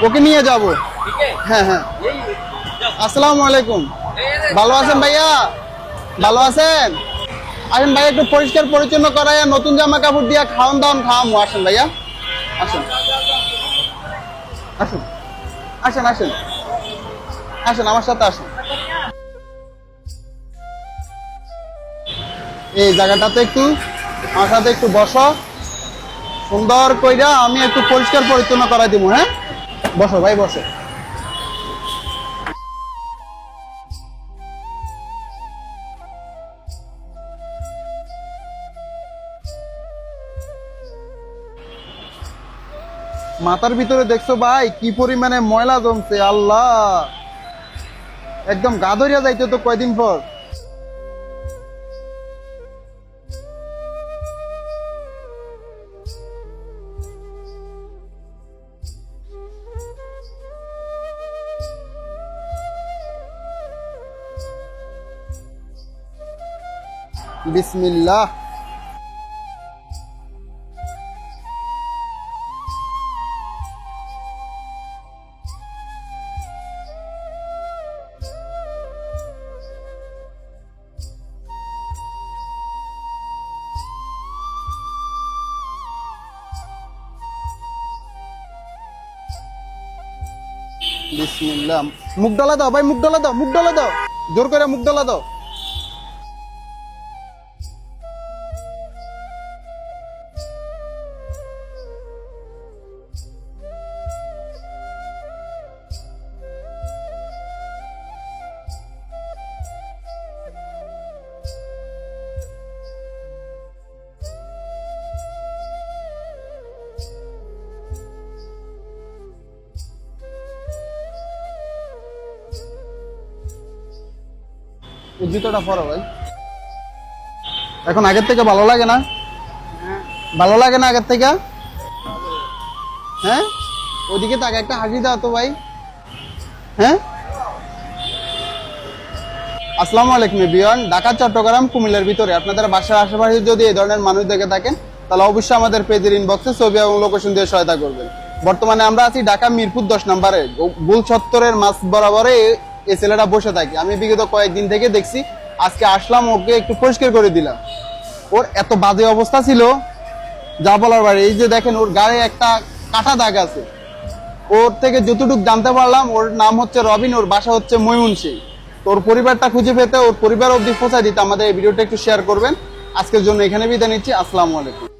ওকে নিয়ে যাব। হ্যাঁ হ্যাঁ, আসসালামু আলাইকুম। ভালো আছেন ভাইয়া? ভালো আছেন? আসেন ভাইয়া, একটু পরিষ্কার পরিচ্ছন্ন করাইয়া নতুন জামা কাপড় দিয়া খাওয়ান দাওয়ান খাওয়ামো। আসেন ভাইয়া, আসেন আসেন আসেন আসেন আসেন, আমার সাথে আসেন। এই জায়গাটাতে একটু আমার সাথে একটু বসো, সুন্দর কইরা আমি একটু পরিষ্কার পরিচ্ছন্ন করাই দিব। হ্যাঁ, বসো ভাই, বসো। মাথার ভিতরে দেখছো ভাই কি পরিমাণে ময়লা জমছে, আল্লাহ, একদম গা ধরিয়া যাইতে তো কয়দিন পর। বিসমিল্লাহ। বিসমিল্লাহ। মুখ ডলা দাও ভাই, মুখ ডলা দাও, মুখ ডলা দাও, জোর করে মুখ ডলা দাও। এই জুতোটা পরো ভাই। এখন আগের থেকে ভালো লাগে না? ভালো লাগে না আগের থেকে? হ্যাঁ, ওইদিকে তাকে একটা হাসি দাও তো ভাই। হ্যাঁ, আসসালামু আলাইকুম এভরিওয়ান। ঢাকা, চট্টগ্রাম, কুমিল্লার ভিতরে আপনাদের বাসার আশেপাশে যদি এই ধরনের মানুষ দেখে থাকেন তাহলে অবশ্যই আমাদের পেজের ইনবক্সে ছবি এবং লোকেশন দিয়ে সহায়তা করবেন। বর্তমানে আমরা আছি ঢাকা মিরপুর 10 নম্বরে গোল চত্বরের মাছ বরাবরে এই ছেলেটা বসে থাকে। আমি বিগত কয়েকদিন থেকে দেখছি, আজকে আসলাম, ওকে একটু পরিষ্কার করে দিলাম। ওর এত বাজে অবস্থা ছিল যা বলার বাইরে। এই যে দেখেন, ওর গায়ে একটা কাটা দাগ আছে। ওর থেকে যতটুকু জানতে পারলাম, ওর নাম হচ্ছে রবিন, ওর বাসা হচ্ছে ময়মনসিংহ। তোর পরিবারটা খুঁজে পেতে, ওর পরিবার অবধি পৌঁছায় দিতে আমাদের এই ভিডিওটা একটু শেয়ার করবেন। আজকের জন্য এখানে বিদায় নিচ্ছি। আসসালামু আলাইকুম।